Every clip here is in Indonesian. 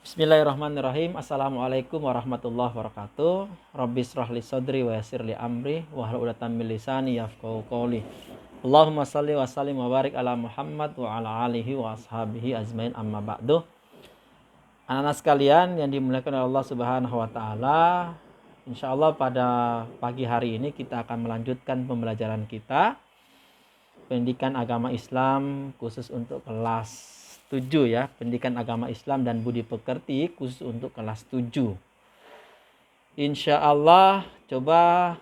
Bismillahirrahmanirrahim. Assalamualaikum warahmatullahi wabarakatuh. Rabbi shrah li sadri wa yassir li amri wahlul 'uqdatam min lisani yafqahu qawli. Allahumma shalli wa sallim wa barik ala Muhammad wa ala alihi wa ashabihi ajmain, amma ba'du. Anak-anak sekalian yang dimuliakan oleh Allah Subhanahu wa taala, insyaallah pada pagi hari ini kita akan melanjutkan pembelajaran kita pendidikan agama Islam khusus untuk kelas 7 ya, pendidikan agama Islam dan budi pekerti khusus untuk kelas 7. Insya Allah coba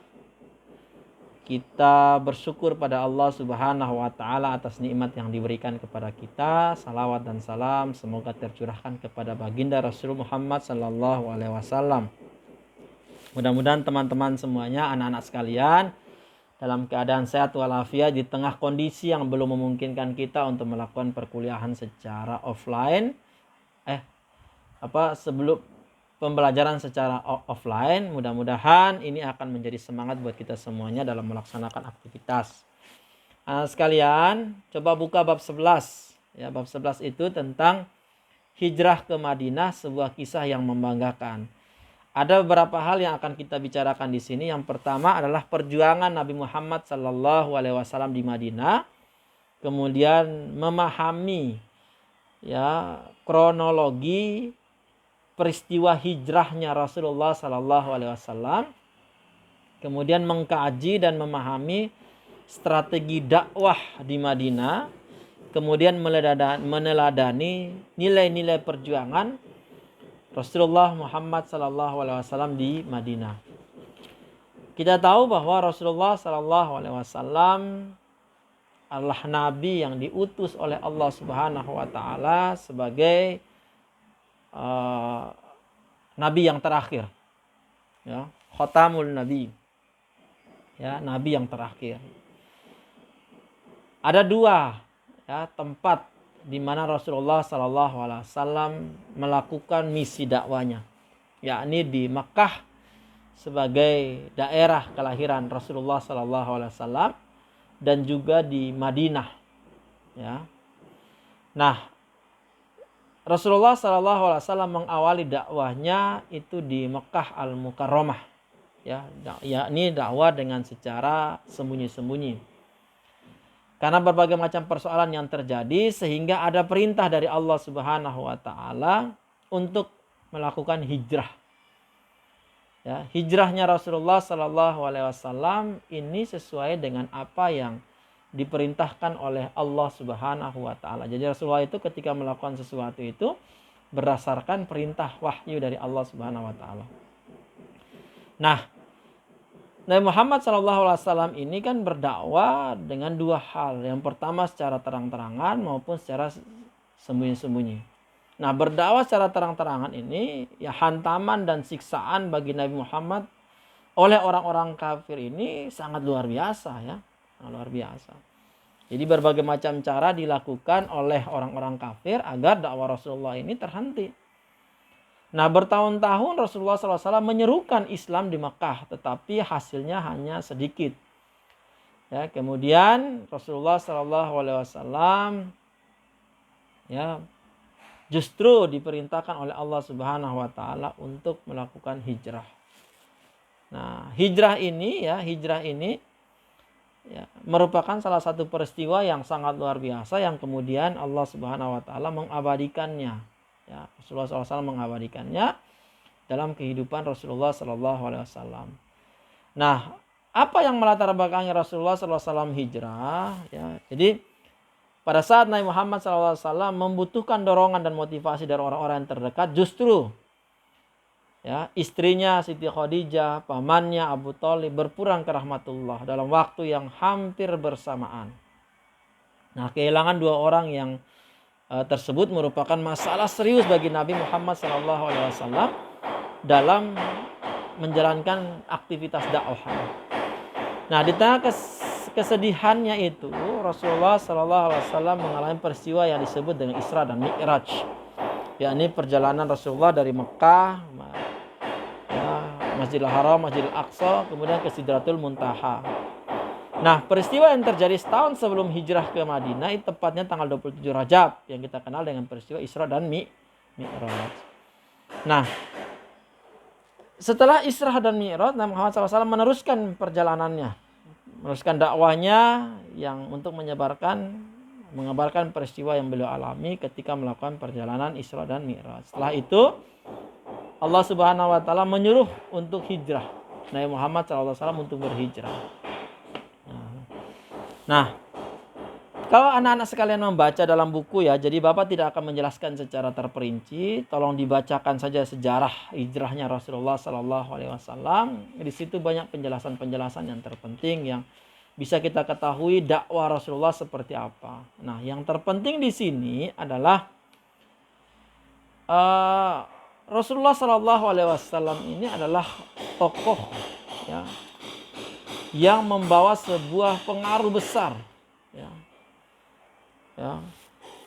kita bersyukur pada Allah Subhanahu wa taala atas nikmat yang diberikan kepada kita. Salawat dan salam semoga tercurahkan kepada baginda Rasul Muhammad sallallahu alaihi wasallam. Mudah-mudahan teman-teman semuanya, anak-anak sekalian, dalam keadaan sehat walafiat di tengah kondisi yang belum memungkinkan kita untuk melakukan perkuliahan secara offline. Sebelum pembelajaran secara offline, mudah-mudahan ini akan menjadi semangat buat kita semuanya dalam melaksanakan aktivitas. Anak sekalian, coba buka bab 11. Ya, bab 11 itu tentang hijrah ke Madinah, sebuah kisah yang membanggakan. Ada beberapa hal yang akan kita bicarakan di sini. Yang pertama adalah perjuangan Nabi Muhammad sallallahu alaihi wasallam di Madinah. Kemudian memahami ya kronologi peristiwa hijrahnya Rasulullah sallallahu alaihi wasallam. Kemudian mengkaji dan memahami strategi dakwah di Madinah. Kemudian meneladani nilai-nilai perjuangan Rasulullah Muhammad sallallahu alaihi wasallam di Madinah. Kita tahu bahwa Rasulullah sallallahu alaihi wasallam adalah nabi yang diutus oleh Allah Subhanahu wa taala sebagai nabi yang terakhir. Ya, khatamul nabi. Ya, nabi yang terakhir. Ada dua ya tempat di mana Rasulullah Sallallahu Alaihi Wasallam melakukan misi dakwanya, yakni di Mekah sebagai daerah kelahiran Rasulullah Sallallahu Alaihi Wasallam dan juga di Madinah. Ya. Nah, Rasulullah Sallallahu Alaihi Wasallam mengawali dakwahnya itu di Mekah Al-Mukarramah, ya, yakni dakwah dengan secara sembunyi-sembunyi. Karena berbagai macam persoalan yang terjadi sehingga ada perintah dari Allah Subhanahu wa taala untuk melakukan hijrah. Ya, hijrahnya Rasulullah sallallahu alaihi wasallam ini sesuai dengan apa yang diperintahkan oleh Allah Subhanahu wa taala. Jadi Rasulullah itu ketika melakukan sesuatu itu berdasarkan perintah wahyu dari Allah Subhanahu wa taala. Nah, Nabi Muhammad SAW ini kan berdakwah dengan dua hal. Yang pertama secara terang-terangan maupun secara sembunyi-sembunyi. Nah, berdakwah secara terang-terangan ini ya hantaman dan siksaan bagi Nabi Muhammad oleh orang-orang kafir ini sangat luar biasa ya. Sangat luar biasa. Jadi berbagai macam cara dilakukan oleh orang-orang kafir agar dakwah Rasulullah ini terhenti. Nah, bertahun-tahun Rasulullah SAW menyerukan Islam di Mekah, tetapi hasilnya hanya sedikit. Ya, kemudian Rasulullah SAW ya justru diperintahkan oleh Allah Subhanahu Wa Taala untuk melakukan hijrah. Nah, hijrah ini ya, merupakan salah satu peristiwa yang sangat luar biasa yang kemudian Allah Subhanahu Wa Taala mengabadikannya. Ya, Rasulullah SAW mengabadikannya dalam kehidupan Rasulullah SAW. Nah, apa yang melatar belakangi Rasulullah SAW hijrah? Ya, jadi pada saat Nabi Muhammad SAW membutuhkan dorongan dan motivasi dari orang-orang yang terdekat, justru ya istrinya Siti Khadijah, pamannya Abu Thalib berpulang ke rahmatullah dalam waktu yang hampir bersamaan. Nah, kehilangan dua orang yang tersebut merupakan masalah serius bagi Nabi Muhammad SAW dalam menjalankan aktivitas dakwah. Nah, di tengah kesedihannya itu Rasulullah SAW mengalami peristiwa yang disebut dengan Isra dan Mi'raj, yakni perjalanan Rasulullah dari Mekah, ya, Masjidil Haram, Masjidil Aqsa, kemudian ke Sidratul Muntaha. Nah, peristiwa yang terjadi setahun sebelum hijrah ke Madinah itu tepatnya tanggal 27 Rajab yang kita kenal dengan peristiwa Isra dan Mi'raj. Nah, setelah Isra dan Mi'raj, Nabi Muhammad SAW meneruskan perjalanannya, meneruskan dakwahnya yang untuk mengabarkan peristiwa yang beliau alami ketika melakukan perjalanan Isra dan Mi'raj. Setelah itu Allah Subhanahu wa taala menyuruh untuk hijrah. Nabi Muhammad SAW untuk berhijrah. Nah, kalau anak-anak sekalian membaca dalam buku ya, jadi Bapak tidak akan menjelaskan secara terperinci. Tolong dibacakan saja sejarah hijrahnya Rasulullah SAW. Di situ banyak penjelasan-penjelasan yang terpenting yang bisa kita ketahui dakwah Rasulullah seperti apa. Nah, yang terpenting di sini adalah Rasulullah SAW ini adalah tokoh ya, yang membawa sebuah pengaruh besar. Ya. Ya.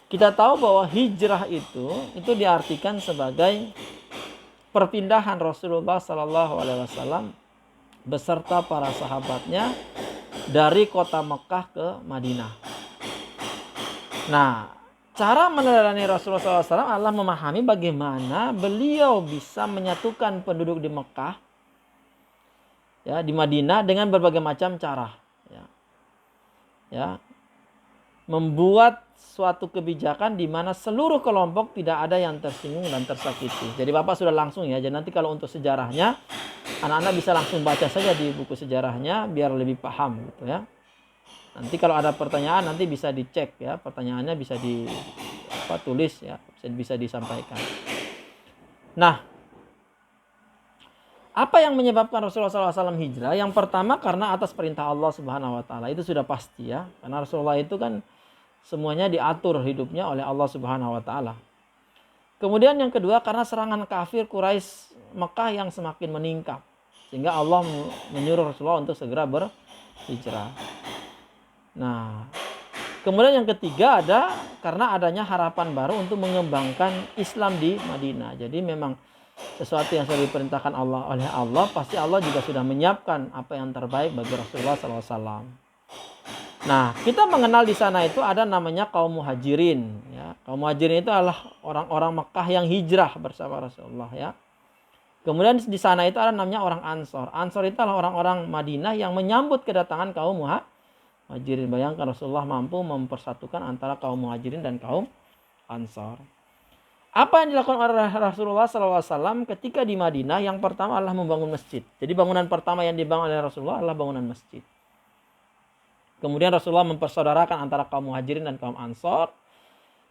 Kita tahu bahwa hijrah itu diartikan sebagai perpindahan Rasulullah SAW beserta para sahabatnya dari kota Mekah ke Madinah. Nah, cara meneladani Rasulullah SAW adalah memahami bagaimana beliau bisa menyatukan penduduk di Mekah, ya, di Madinah dengan berbagai macam cara, ya, membuat suatu kebijakan di mana seluruh kelompok tidak ada yang tersinggung dan tersakiti. Jadi Bapak sudah langsung ya. Jadi nanti kalau untuk sejarahnya, anak-anak bisa langsung baca saja di buku sejarahnya biar lebih paham gitu ya. Nanti kalau ada pertanyaan nanti bisa dicek ya, pertanyaannya bisa tulis ya, bisa disampaikan. Nah, apa yang menyebabkan Rasulullah SAW hijrah? Yang pertama karena atas perintah Allah Subhanahu Wa Taala, itu sudah pasti ya, karena Rasulullah itu kan semuanya diatur hidupnya oleh Allah Subhanahu Wa Taala. Kemudian yang kedua karena serangan kafir Quraisy Mekah yang semakin meningkat, sehingga Allah menyuruh Rasulullah untuk segera berhijrah. Nah, kemudian yang ketiga ada karena adanya harapan baru untuk mengembangkan Islam di Madinah. Jadi memang sesuatu yang sudah diperintahkan oleh Allah, pasti Allah juga sudah menyiapkan apa yang terbaik bagi Rasulullah SAW. Nah, kita mengenal di sana itu ada namanya kaum muhajirin. Ya. Kaum muhajirin itu adalah orang-orang Mekah yang hijrah bersama Rasulullah. Ya. Kemudian di sana itu ada namanya orang Ansor. Ansor itu adalah orang-orang Madinah yang menyambut kedatangan kaum muhajirin. Bayangkan Rasulullah mampu mempersatukan antara kaum muhajirin dan kaum Ansor. Apa yang dilakukan oleh Rasulullah SAW ketika di Madinah? Yang pertama adalah membangun masjid. Jadi bangunan pertama yang dibangun oleh Rasulullah adalah bangunan masjid. Kemudian Rasulullah mempersaudarakan antara kaum muhajirin dan kaum Ansor.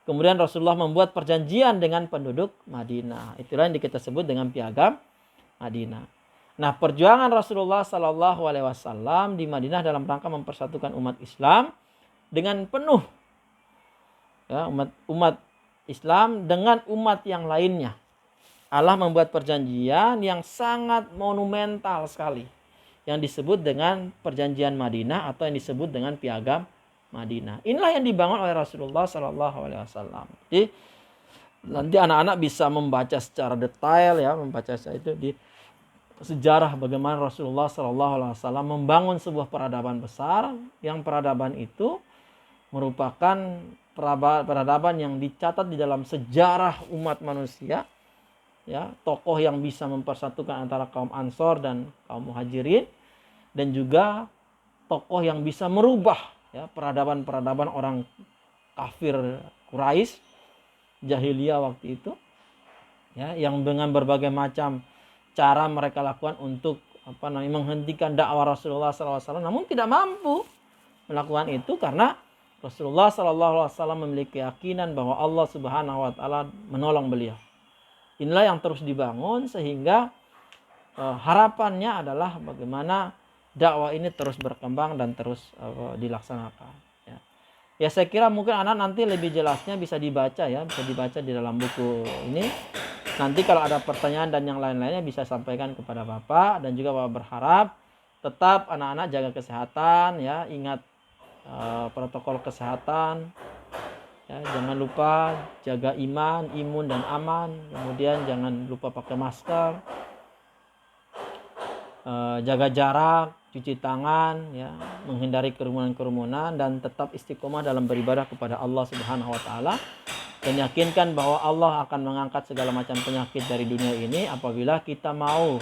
Kemudian Rasulullah membuat perjanjian dengan penduduk Madinah. Itulah yang kita sebut dengan piagam Madinah. Nah, perjuangan Rasulullah SAW di Madinah dalam rangka mempersatukan umat Islam dengan penuh, ya, umat Islam dengan umat yang lainnya. Allah membuat perjanjian yang sangat monumental sekali, yang disebut dengan perjanjian Madinah atau yang disebut dengan piagam Madinah. Inilah yang dibangun oleh Rasulullah SAW. Jadi nanti anak-anak bisa membaca secara detail ya, membaca itu di sejarah bagaimana Rasulullah SAW membangun sebuah peradaban besar, yang peradaban itu merupakan peradaban yang dicatat di dalam sejarah umat manusia. Ya, tokoh yang bisa mempersatukan antara kaum Ansor dan kaum Muhajirin, dan juga tokoh yang bisa merubah ya peradaban-peradaban orang kafir Quraisy jahiliyah waktu itu, ya, yang dengan berbagai macam cara mereka lakukan untuk menghentikan dakwah Rasulullah SAW, namun tidak mampu melakukan itu karena Rasulullah SAW memiliki keyakinan bahwa Allah Subhanahu Wa Taala menolong beliau. Inilah yang terus dibangun sehingga harapannya adalah bagaimana dakwah ini terus berkembang dan terus dilaksanakan. Ya, saya kira mungkin anak nanti lebih jelasnya bisa dibaca ya, bisa dibaca di dalam buku ini. Nanti kalau ada pertanyaan dan yang lain-lainnya bisa sampaikan kepada Bapak, dan juga Bapak berharap tetap anak-anak jaga kesehatan ya, ingat protokol kesehatan. Ya, jangan lupa jaga imun dan aman. Kemudian jangan lupa pakai masker, jaga jarak, cuci tangan, ya, menghindari kerumunan-kerumunan, dan tetap istiqomah dalam beribadah kepada Allah Subhanahu Wa Taala. dan yakinkan bahwa Allah akan mengangkat segala macam penyakit dari dunia ini apabila kita mau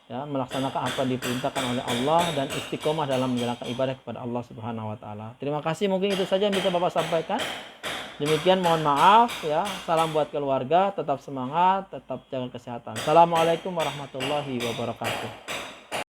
ya melaksanakan apa yang diperintahkan oleh Allah dan istiqomah dalam menjalankan ibadah kepada Allah Subhanahu wa taala. Terima kasih, mungkin itu saja yang bisa Bapak sampaikan. Demikian, mohon maaf ya. Salam buat keluarga, tetap semangat, tetap jaga kesehatan. Assalamualaikum warahmatullahi wabarakatuh.